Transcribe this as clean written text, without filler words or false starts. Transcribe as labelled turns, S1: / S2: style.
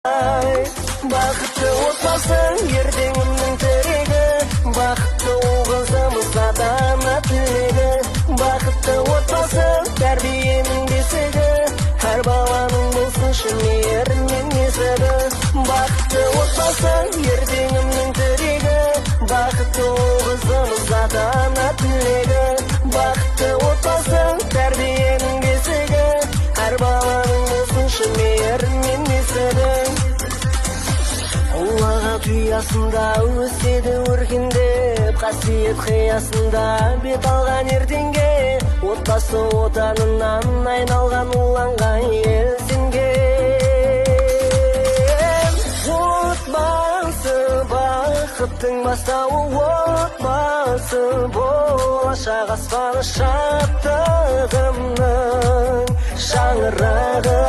S1: Бақытты отбасың ертеңімнің тірегі, бақытты қызымыз ата-ана тілегі. Бақытты отбасы тәрбиенің бесігі, әр баланың болсыншы мейірім мен есігі. Бақытты отбасың ертеңімнің тірегі, бақытты қызымыз ата-ана тілегі. Бақытты отбасың тәрбиенің бесігі, әр баланың болсыншы мейірім мен есігі. Ұлағат ұясында өседі өркендеп, қасиет қиясында бет алған ертеңге, отбасы отанынан айналған уланған ел сенген. Отбасы бақыттың бастауы, отбасы болашақ аспаны шаттығымның шаңырағы.